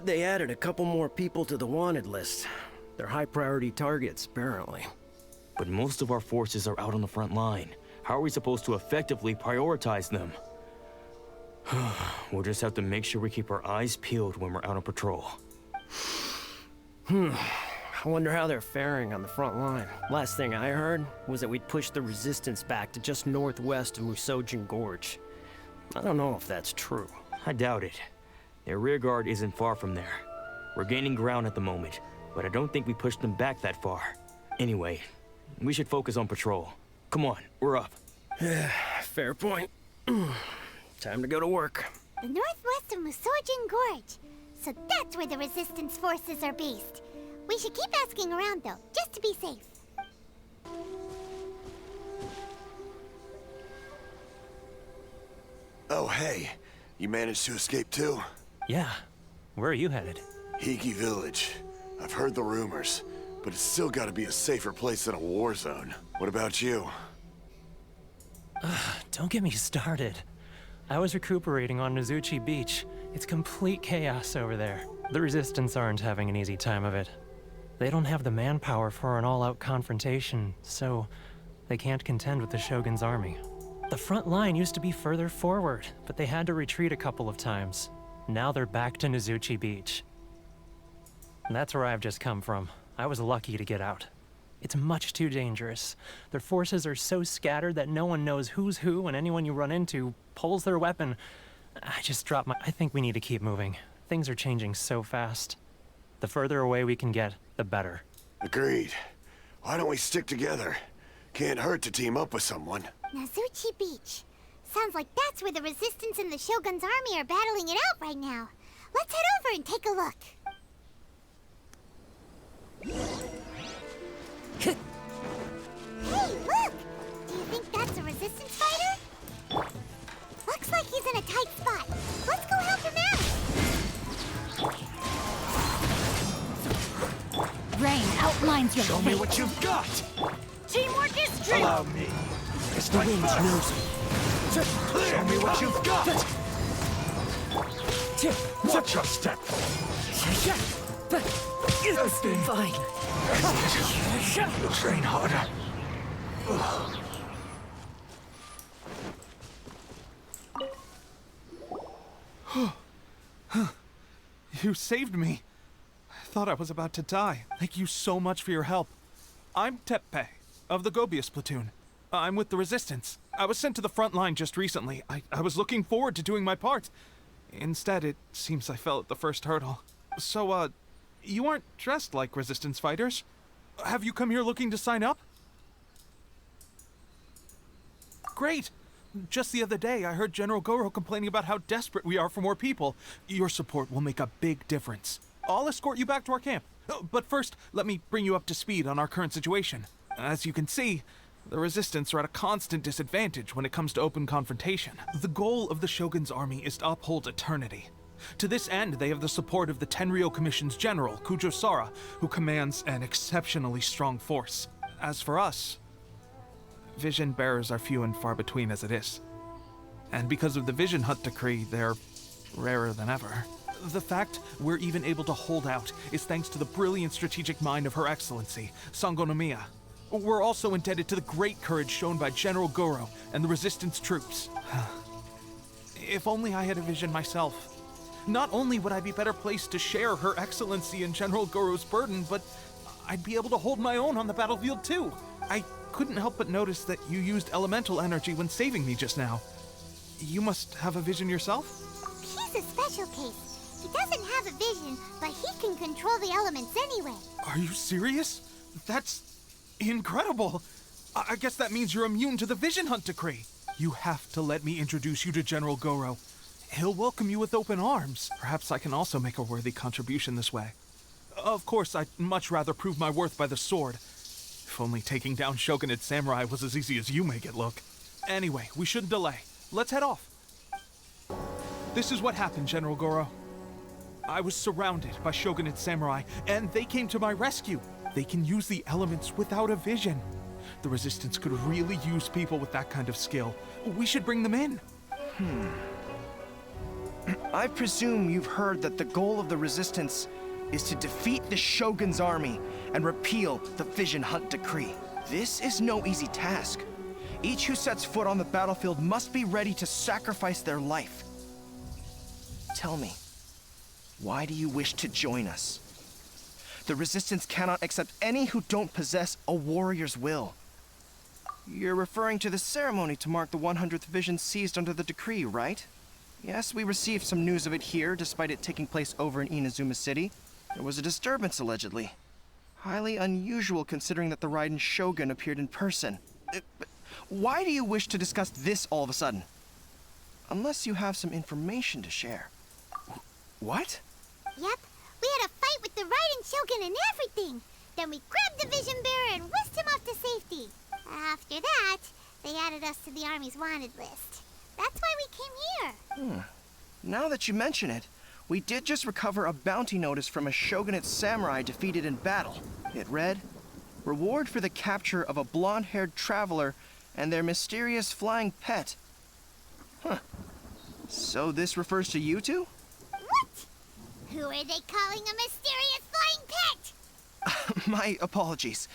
They added a couple more people to the wanted list. They're high-priority targets, apparently. But most of our forces are out on the front line. How are we supposed to effectively prioritize them? We'll just have to make sure we keep our eyes peeled when we're out on patrol. I wonder how they're faring on the front line. Last thing I heard was that we'd pushed the resistance back to just northwest of Musojin Gorge. I don't know if that's true. I doubt it. Their rear guard isn't far from there. We're gaining ground at the moment, but I don't think we pushed them back that far. Anyway, we should focus on patrol. Come on, we're up. Fair point. Time to go to work. The northwest of Musojin Gorge. So that's where the resistance forces are based. We should keep asking around though, just to be safe. Oh hey, you managed to escape too? Yeah. Where are you headed? Hiki Village. I've heard the rumors, but it's still gotta be a safer place than a war zone. What about you? Don't get me started. I was recuperating on Nozuchi Beach. It's complete chaos over there. The Resistance aren't having an easy time of it. They don't have the manpower for an all-out confrontation, so they can't contend with the Shogun's army. The front line used to be further forward, but they had to retreat a couple of times. Now they're back to Nozuchi Beach. That's where I've just come from. I was lucky to get out. It's much too dangerous. Their forces are so scattered that no one knows who's who, and anyone you run into pulls their weapon. I just dropped my... I think we need to keep moving. Things are changing so fast. The further away we can get, the better. Agreed. Why don't we stick together? Can't hurt to team up with someone. Nozuchi Beach. Sounds like that's where the Resistance and the Shogun's army are battling it out right now. Let's head over and take a look. Hey, look! Do you think that's a Resistance fighter? Looks like he's in a tight spot. Let's go help him out! Rain outlines your Show me what you've got! Teamwork is dream! Allow me. It's The wind knows me. Show me what you've got! Watch your step! It's been fine. You train harder. You saved me. I thought I was about to die. Thank you so much for your help. I'm Teppei, of the Gobius platoon. I'm with the Resistance. I was sent to the front line just recently. I was looking forward to doing my part. Instead, it seems I fell at the first hurdle. So, you aren't dressed like Resistance fighters. Have you come here looking to sign up? Great! Just the other day, I heard General GOROU complaining about how desperate we are for more people. Your support will make a big difference. I'll escort you back to our camp. But first, let me bring you up to speed on our current situation. As you can see, the Resistance are at a constant disadvantage when it comes to open confrontation. The goal of the Shogun's army is to uphold eternity. To this end, they have the support of the Tenryou Commission's general, Kujo Sara, who commands an exceptionally strong force. As for us, vision bearers are few and far between as it is. And because of the Vision Hut decree, they're rarer than ever. The fact we're even able to hold out is thanks to the brilliant strategic mind of Her Excellency, Sangonomiya. We're also indebted to the great courage shown by General GOROU and the Resistance troops. If only I had a vision myself. Not only would I be better placed to share Her Excellency and General GOROU's burden, but I'd be able to hold my own on the battlefield too. I couldn't help but notice that you used elemental energy when saving me just now. You must have a vision yourself? He's a special case. He doesn't have a vision, but he can control the elements anyway. Are you serious? That's incredible. I guess that means you're immune to the Vision Hunt decree. You have to let me introduce you to General GOROU. He'll welcome you with open arms. Perhaps I can also make a worthy contribution this way. Of course, I'd much rather prove my worth by the sword. If only taking down Shogunate samurai was as easy as you make it look. Anyway, we shouldn't delay. Let's head off. This is what happened, General GOROU. I was surrounded by Shogunate samurai, and they came to my rescue. They can use the elements without a vision. The Resistance could really use people with that kind of skill. We should bring them in. I presume you've heard that the goal of the Resistance is to defeat the Shogun's army and repeal the Vision Hunt Decree. This is no easy task. Each who sets foot on the battlefield must be ready to sacrifice their life. Tell me, why do you wish to join us? The Resistance cannot accept any who don't possess a warrior's will. You're referring to the ceremony to mark the 100th Vision seized under the decree, right? Yes, we received some news of it here, despite it taking place over in Inazuma City. There was a disturbance, allegedly. Highly unusual considering that the Raiden Shogun appeared in person. But why do you wish to discuss this all of a sudden? Unless you have some information to share. What? Yep, we had a fight with the Raiden Shogun and everything. Then we grabbed the Vision Bearer and whisked him off to safety. After that, they added us to the Army's wanted list. That's why we came here. Now that you mention it, we did just recover a bounty notice from a Shogunate samurai defeated in battle. It read, "Reward for the capture of a blonde-haired traveler and their mysterious flying pet." Huh. So this refers to you two? What? Who are they calling a mysterious flying pet? My apologies.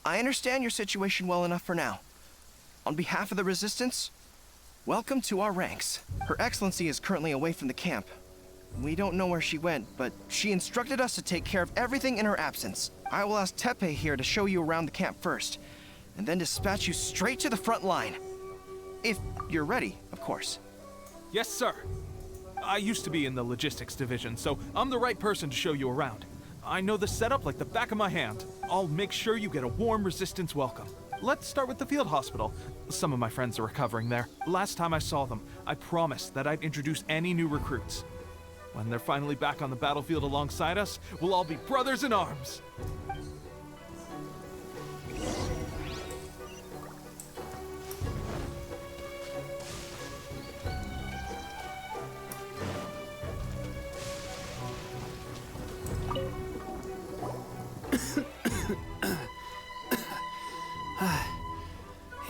I understand your situation well enough for now. On behalf of the Resistance, welcome to our ranks. Her Excellency is currently away from the camp. We don't know where she went, but she instructed us to take care of everything in her absence. I will ask Teppei here to show you around the camp first, and then dispatch you straight to the front line. If you're ready, of course. Yes, sir. I used to be in the logistics division, so I'm the right person to show you around. I know the setup like the back of my hand. I'll make sure you get a warm Resistance welcome. Let's start with the field hospital. Some of my friends are recovering there. Last time I saw them, I promised that I'd introduce any new recruits. When they're finally back on the battlefield alongside us, we'll all be brothers in arms.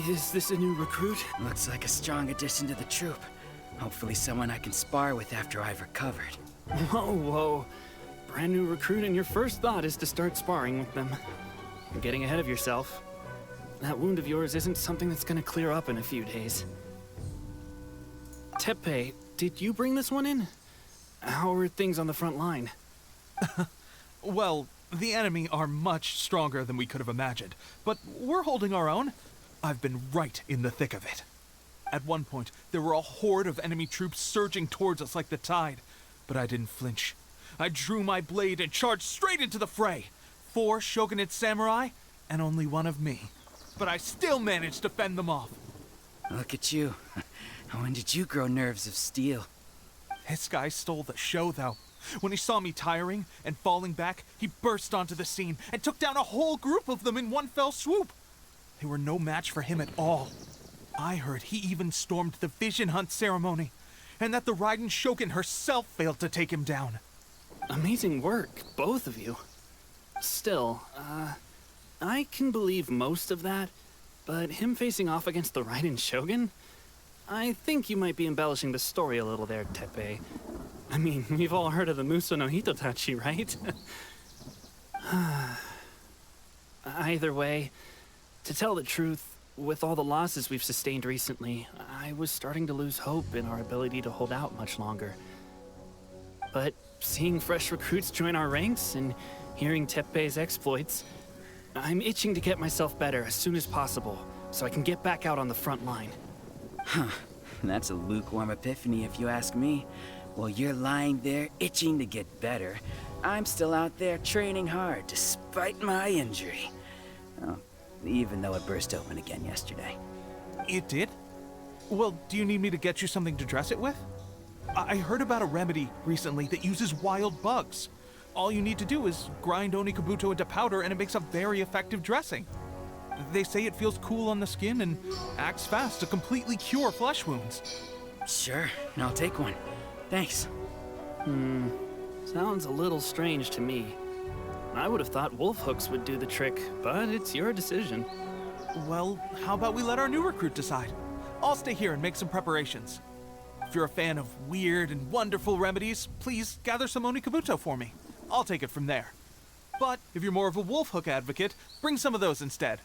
Is this a new recruit? Looks like a strong addition to the troop. Hopefully someone I can spar with after I've recovered. Whoa. Brand new recruit and your first thought is to start sparring with them. You're getting ahead of yourself. That wound of yours isn't something that's gonna clear up in a few days. Teppei, did you bring this one in? How are things on the front line? Well, the enemy are much stronger than we could have imagined, but we're holding our own. I've been right in the thick of it. At one point, there were a horde of enemy troops surging towards us like the tide, but I didn't flinch. I drew my blade and charged straight into the fray. 4 Shogunate samurai, and only one of me. But I still managed to fend them off. Look at you. When did you grow nerves of steel? This guy stole the show, though. When he saw me tiring and falling back, he burst onto the scene and took down a whole group of them in one fell swoop. They were no match for him at all. I heard he even stormed the Vision Hunt ceremony, and that the Raiden Shogun herself failed to take him down. Amazing work, both of you. Still, I can believe most of that, but him facing off against the Raiden Shogun? I think you might be embellishing the story a little there, Teppei. I mean, we've all heard of the Muso no Hitotachi, right? Either way, to tell the truth, with all the losses we've sustained recently, I was starting to lose hope in our ability to hold out much longer. But seeing fresh recruits join our ranks and hearing Teppei's exploits, I'm itching to get myself better as soon as possible so I can get back out on the front line. Huh, that's a lukewarm epiphany if you ask me. While you're lying there itching to get better, I'm still out there training hard despite my injury. Oh, even though it burst open again yesterday. It did? Well, do you need me to get you something to dress it with? I heard about a remedy recently that uses wild bugs. All you need to do is grind Onikabuto into powder and it makes a very effective dressing. They say it feels cool on the skin and acts fast to completely cure flesh wounds. Sure, I'll take one. Thanks. Sounds a little strange to me. I would have thought wolf hooks would do the trick, but it's your decision. Well, how about we let our new recruit decide? I'll stay here and make some preparations. If you're a fan of weird and wonderful remedies, please gather some Onikabuto for me. I'll take it from there. But if you're more of a wolf hook advocate, bring some of those instead.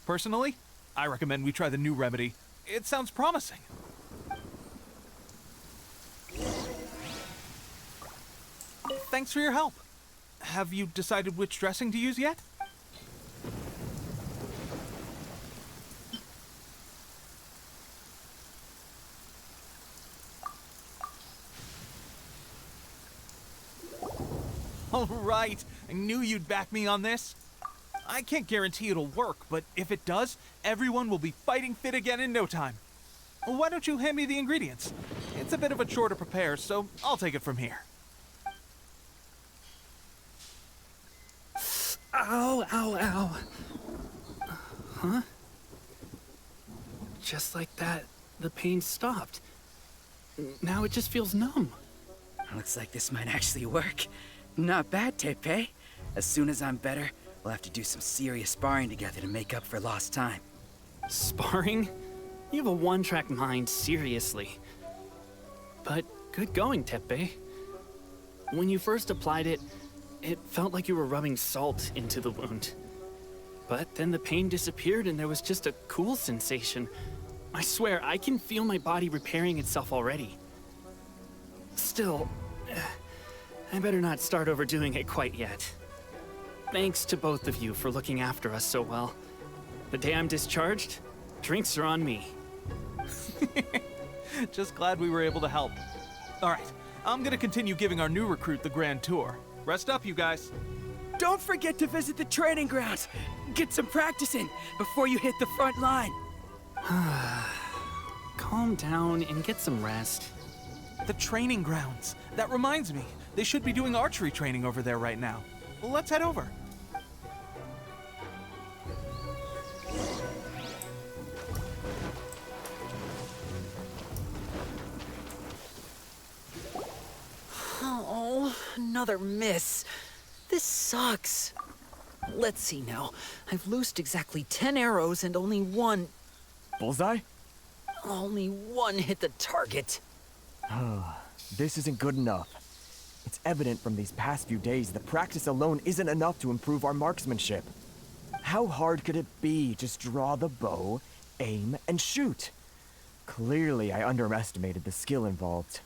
Personally, I recommend we try the new remedy. It sounds promising. Thanks for your help. Have you decided which dressing to use yet? All right, I knew you'd back me on this. I can't guarantee it'll work, but if it does, everyone will be fighting fit again in no time. Why don't you hand me the ingredients? It's a bit of a chore to prepare, so I'll take it from here. Ow, ow, ow. Huh? Just like that, the pain stopped. Now it just feels numb. Looks like this might actually work. Not bad, Tepe. As soon as I'm better, we'll have to do some serious sparring together to make up for lost time. Sparring? You have a one-track mind, seriously. But good going, Tepe. When you first applied it, it felt like you were rubbing salt into the wound. But then the pain disappeared and there was just a cool sensation. I swear, I can feel my body repairing itself already. Still, I better not start overdoing it quite yet. Thanks to both of you for looking after us so well. The day I'm discharged, drinks are on me. Just glad we were able to help. All right, I'm gonna continue giving our new recruit the grand tour. Rest up, you guys. Don't forget to visit the training grounds. Get some practice in before you hit the front line. Calm down and get some rest. The training grounds. That reminds me, they should be doing archery training over there right now. Well, let's head over. Oh, another miss. This sucks. Let's see now. I've loosed exactly 10 arrows and only one Bullseye? hit the target. This isn't good enough. It's evident from these past few days that practice alone isn't enough to improve our marksmanship. How hard could it be? Just draw the bow, aim, and shoot. Clearly, I underestimated the skill involved.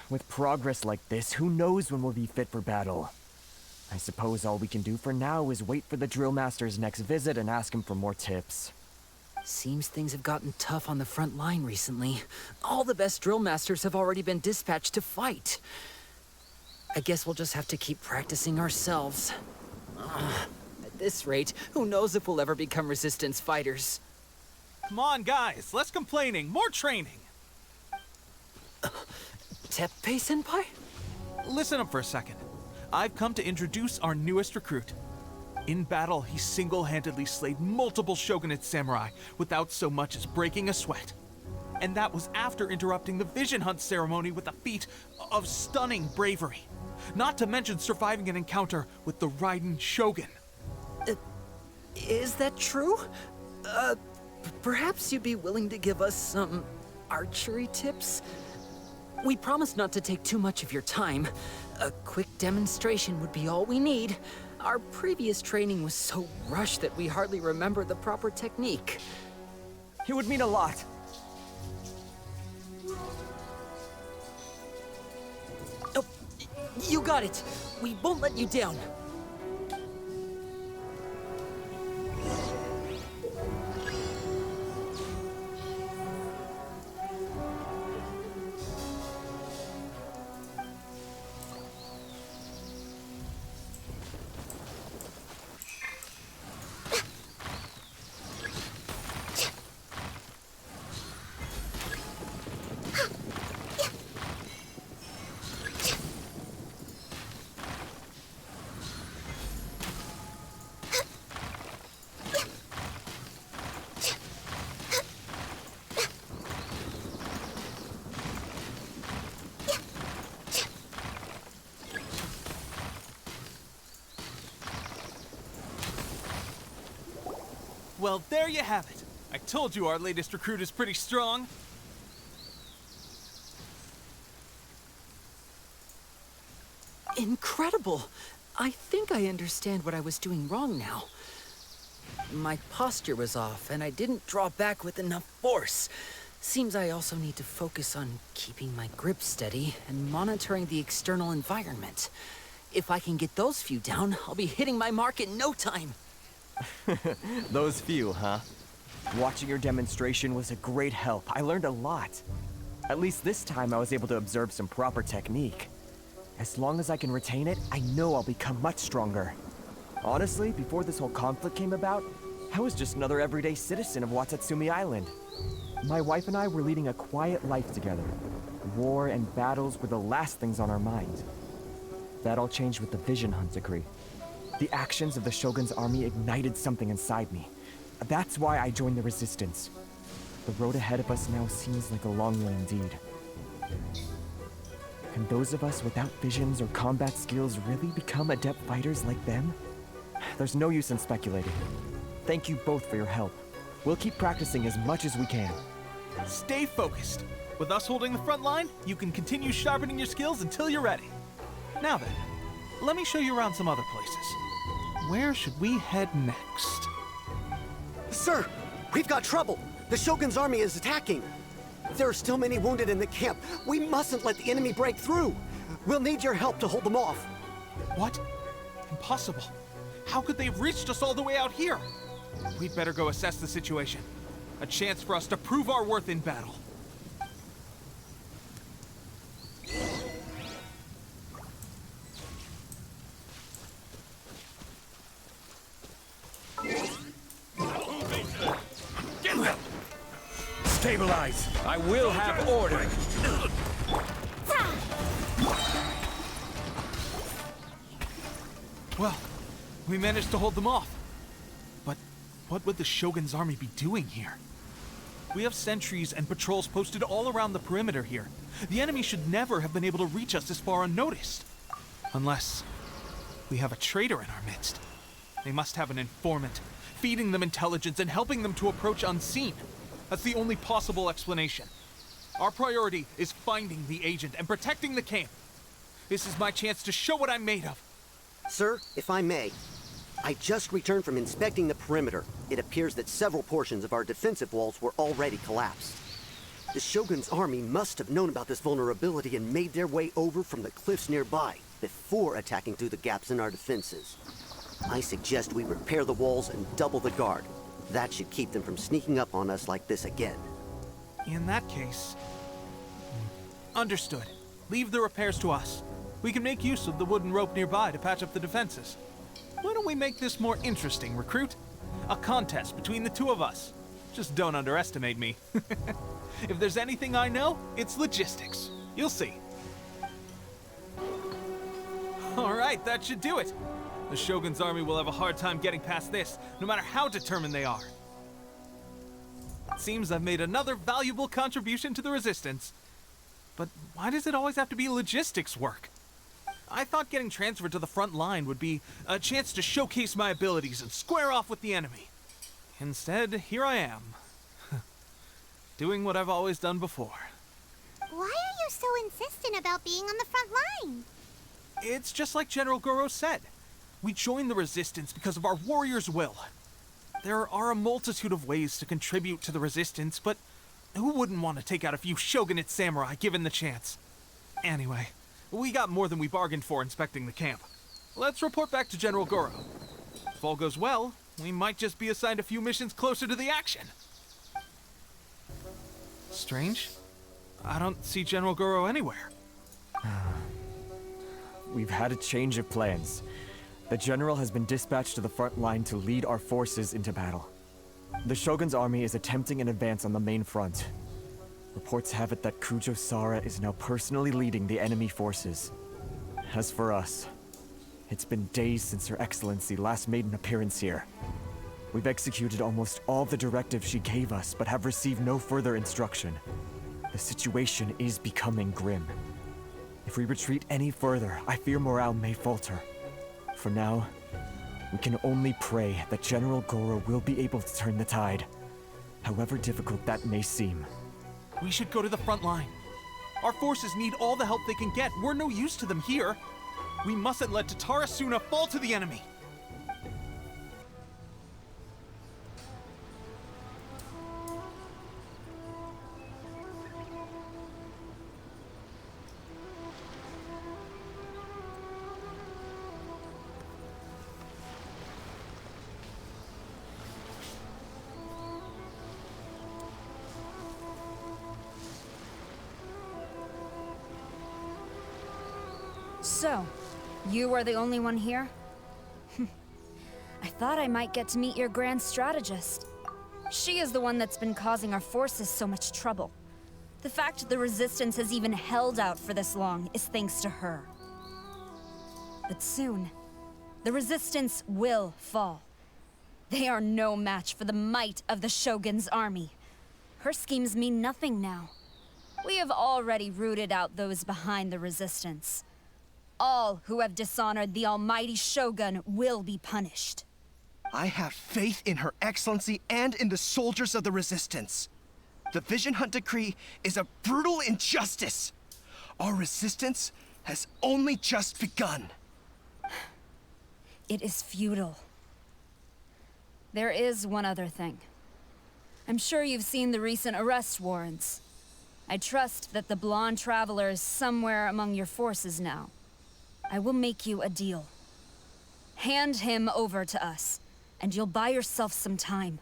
With progress like this, who knows when we'll be fit for battle? I suppose all we can do for now is wait for the drill master's next visit and ask him for more tips. Seems things have gotten tough on the front line recently. All the best drill masters have already been dispatched to fight. I guess we'll just have to keep practicing ourselves. At this rate, who knows if we'll ever become resistance fighters. Come on, guys, less complaining, more training. Teppei-senpai? Listen up for a second. I've come to introduce our newest recruit. In battle, he single-handedly slayed multiple shogunate samurai without so much as breaking a sweat. And that was after interrupting the vision hunt ceremony with a feat of stunning bravery. Not to mention surviving an encounter with the Raiden Shogun. Is that true? Perhaps you'd be willing to give us some archery tips? We promise not to take too much of your time. A quick demonstration would be all we need. Our previous training was so rushed that we hardly remember the proper technique. It would mean a lot. Oh, you got it. We won't let you down. Well, there you have it. I told you our latest recruit is pretty strong. Incredible! I think I understand what I was doing wrong now. My posture was off, and I didn't draw back with enough force. Seems I also need to focus on keeping my grip steady and monitoring the external environment. If I can get those few down, I'll be hitting my mark in no time. Those few, huh? Watching your demonstration was a great help. I learned a lot. At least this time I was able to observe some proper technique. As long as I can retain it, I know I'll become much stronger. Honestly, before this whole conflict came about, I was just another everyday citizen of Watatsumi Island. My wife and I were leading a quiet life together. War and battles were the last things on our minds. That all changed with the Vision Hunt decree. The actions of the Shogun's army ignited something inside me. That's why I joined the Resistance. The road ahead of us now seems like a long one indeed. Can those of us without visions or combat skills really become adept fighters like them? There's no use in speculating. Thank you both for your help. We'll keep practicing as much as we can. Stay focused. With us holding the front line, you can continue sharpening your skills until you're ready. Now then, let me show you around some other places. Where should we head next? Sir, we've got trouble. The Shogun's army is attacking. There are still many wounded in the camp. We mustn't let the enemy break through. We'll need your help to hold them off. What? Impossible. How could they have reached us all the way out here? We'd better go assess the situation. A chance for us to prove our worth in battle. Get them! Stabilize! I will have order! Well, we managed to hold them off. But what would the Shogun's army be doing here? We have sentries and patrols posted all around the perimeter here. The enemy should never have been able to reach us this far unnoticed. Unless we have a traitor in our midst. They must have an informant, feeding them intelligence and helping them to approach unseen. That's the only possible explanation. Our priority is finding the agent and protecting the camp. This is my chance to show what I'm made of. Sir, if I may, I just returned from inspecting the perimeter. It appears that several portions of our defensive walls were already collapsed. The Shogun's army must have known about this vulnerability and made their way over from the cliffs nearby before attacking through the gaps in our defenses. I suggest we repair the walls and double the guard. That should keep them from sneaking up on us like this again. In that case... Understood. Leave the repairs to us. We can make use of the wooden rope nearby to patch up the defenses. Why don't we make this more interesting, recruit? A contest between the two of us. Just don't underestimate me. If there's anything I know, it's logistics. You'll see. Alright, that should do it. The Shogun's army will have a hard time getting past this, no matter how determined they are. It seems I've made another valuable contribution to the Resistance. But why does it always have to be logistics work? I thought getting transferred to the front line would be a chance to showcase my abilities and square off with the enemy. Instead, here I am. Doing what I've always done before. Why are you so insistent about being on the front line? It's just like General GOROU said. We joined the Resistance because of our warrior's will. There are a multitude of ways to contribute to the Resistance, but who wouldn't want to take out a few shogunate samurai given the chance? Anyway, we got more than we bargained for inspecting the camp. Let's report back to General GOROU. If all goes well, we might just be assigned a few missions closer to the action. Strange. I don't see General GOROU anywhere. We've had a change of plans. The general has been dispatched to the front line to lead our forces into battle. The Shogun's army is attempting an advance on the main front. Reports have it that Kujo Sara is now personally leading the enemy forces. As for us, it's been days since Her Excellency last made an appearance here. We've executed almost all the directives she gave us, but have received no further instruction. The situation is becoming grim. If we retreat any further, I fear morale may falter. For now, we can only pray that General GOROU will be able to turn the tide, however difficult that may seem. We should go to the front line. Our forces need all the help they can get. We're no use to them here. We mustn't let Tatara Suna fall to the enemy! So, you are the only one here? I thought I might get to meet your grand strategist. She is the one that's been causing our forces so much trouble. The fact the Resistance has even held out for this long is thanks to her. But soon, the Resistance will fall. They are no match for the might of the Shogun's army. Her schemes mean nothing now. We have already rooted out those behind the Resistance. All who have dishonored the almighty Shogun will be punished. I have faith in Her Excellency and in the soldiers of the Resistance. The Vision Hunt Decree is a brutal injustice. Our resistance has only just begun. It is futile. There is one other thing. I'm sure you've seen the recent arrest warrants. I trust that the blonde traveler is somewhere among your forces now. I will make you a deal. Hand him over to us, and you'll buy yourself some time.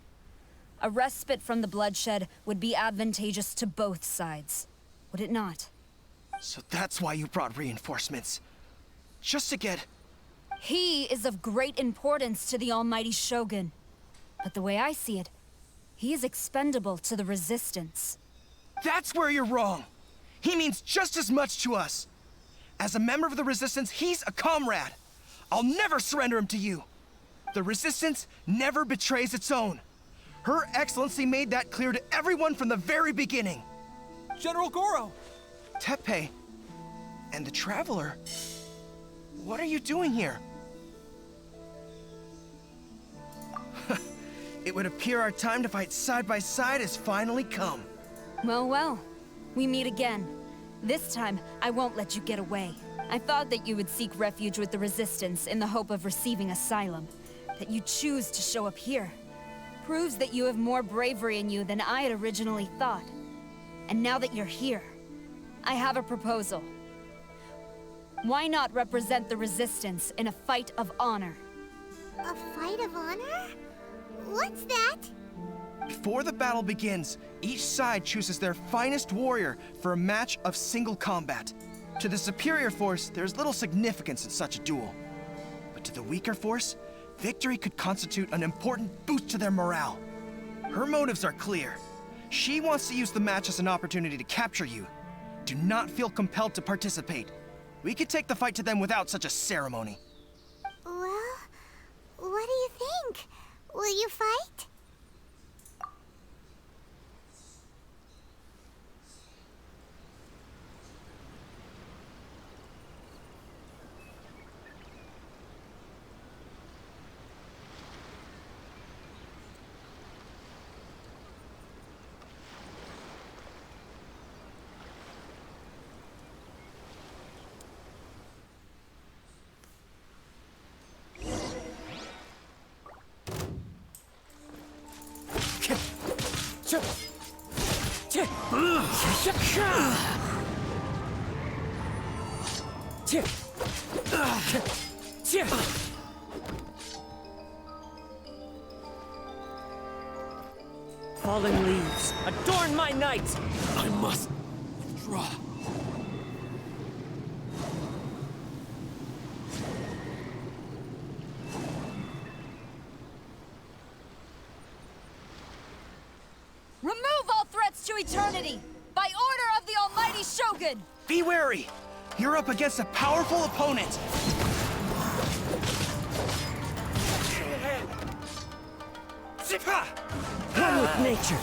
A respite from the bloodshed would be advantageous to both sides, would it not? So that's why you brought reinforcements. Just to get... He is of great importance to the almighty Shogun. But the way I see it, he is expendable to the Resistance. That's where you're wrong. He means just as much to us. As a member of the Resistance, he's a comrade. I'll never surrender him to you. The Resistance never betrays its own. Her Excellency made that clear to everyone from the very beginning. General GOROU! Teppei and the Traveler, what are you doing here? It would appear our time to fight side by side has finally come. Well, well, we meet again. This time, I won't let you get away. I thought that you would seek refuge with the Resistance in the hope of receiving asylum. That you choose to show up here proves that you have more bravery in you than I had originally thought. And now that you're here, I have a proposal. Why not represent the Resistance in a fight of honor? A fight of honor? What's that? Before the battle begins, each side chooses their finest warrior for a match of single combat. To the superior force, there's little significance in such a duel. But to the weaker force, victory could constitute an important boost to their morale. Her motives are clear. She wants to use the match as an opportunity to capture you. Do not feel compelled to participate. We could take the fight to them without such a ceremony. Well, what do you think? Will you fight? Falling leaves, adorn my night! I must withdraw. Remove all threats to eternity! By order of the almighty Shogun! Be wary! You're up against a powerful opponent! One with nature!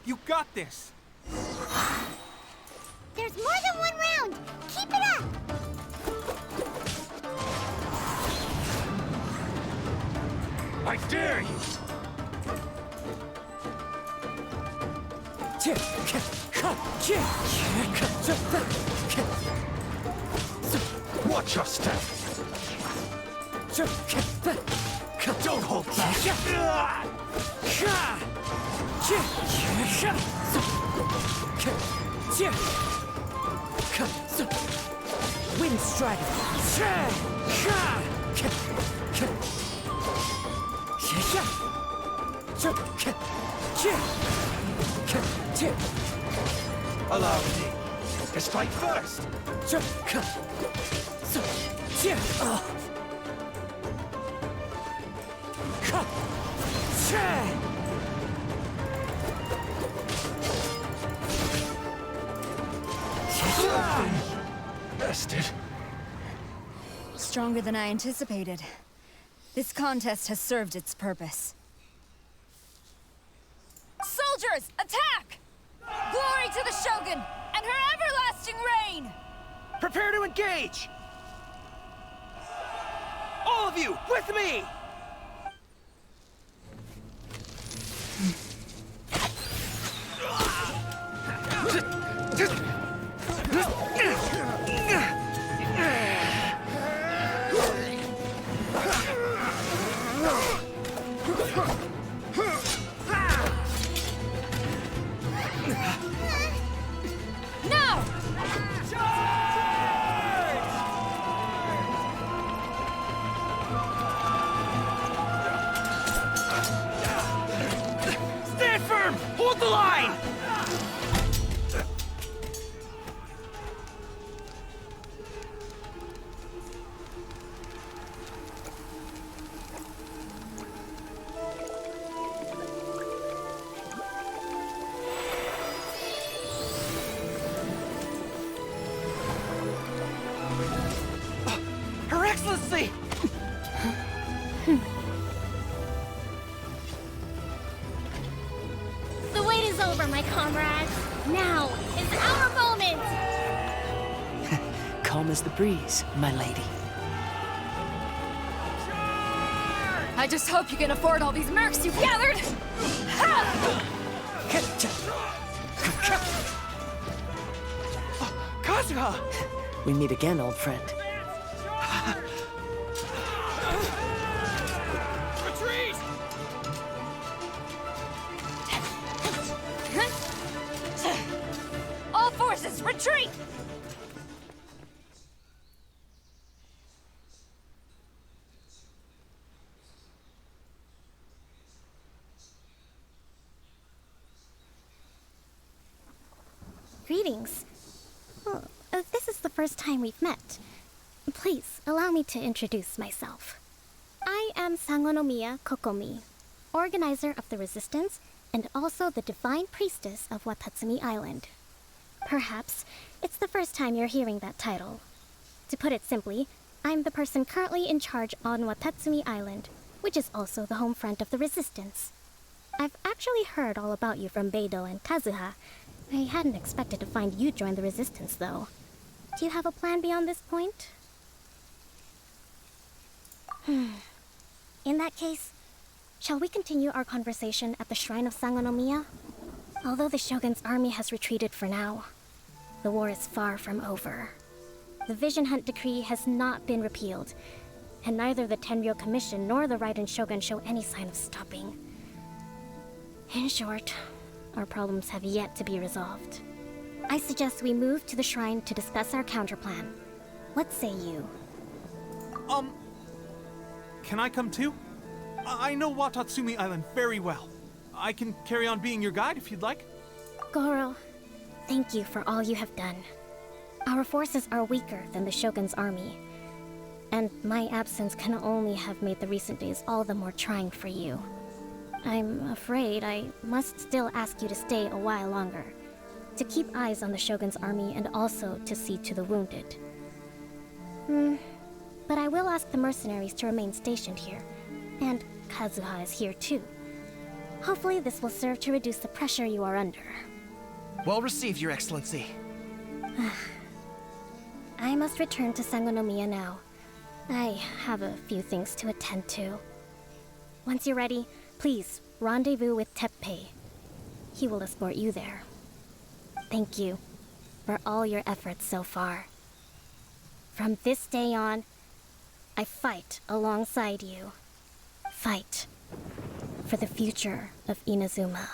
You got this! There's more than one round! Keep it up! I dare you! Watch your step! Don't hold back! Wind Strider! Allow me to strike first! Bested. Stronger than I anticipated. This contest has served its purpose. Soldiers, attack! Glory to the Shogun and her everlasting reign! Prepare to engage! All of you, with me! Now! Stand firm! Hold the line! Her Excellency! The wait is over, my comrades. Now is our moment! Calm as the breeze, my lady. I just hope you can afford all these mercs you've gathered! Ha! Kazuha! We meet again, old friend. Retreat! All forces, retreat! Greetings. Well, this is the first time we've met. Please, allow me to introduce myself. I am Sangonomiya KOKOMI, organizer of the Resistance and also the Divine Priestess of Watatsumi Island. Perhaps it's the first time you're hearing that title. To put it simply, I'm the person currently in charge on Watatsumi Island, which is also the home front of the Resistance. I've actually heard all about you from Beidou and Kazuha. I hadn't expected to find you join the Resistance, though. Do you have a plan beyond this point? In that case, shall we continue our conversation at the shrine of Sangonomiya? Although the Shogun's army has retreated for now, the war is far from over. The Vision Hunt Decree has not been repealed, and neither the Tenryou Commission nor the Raiden Shogun show any sign of stopping. In short, our problems have yet to be resolved. I suggest we move to the shrine to discuss our counterplan. What say you? Can I come too? I know Watatsumi Island very well. I can carry on being your guide if you'd like. GOROU, thank you for all you have done. Our forces are weaker than the Shogun's army, and my absence can only have made the recent days all the more trying for you. I'm afraid I must still ask you to stay a while longer, to keep eyes on the Shogun's army and also to see to the wounded. But I will ask the mercenaries to remain stationed here, and Kazuha is here too. Hopefully this will serve to reduce the pressure you are under. Well received, Your Excellency. I must return to Sangonomiya now. I have a few things to attend to. Once you're ready, please rendezvous with Teppei. He will escort you there. Thank you for all your efforts so far. From this day on, I fight alongside you. Fight for the future of Inazuma.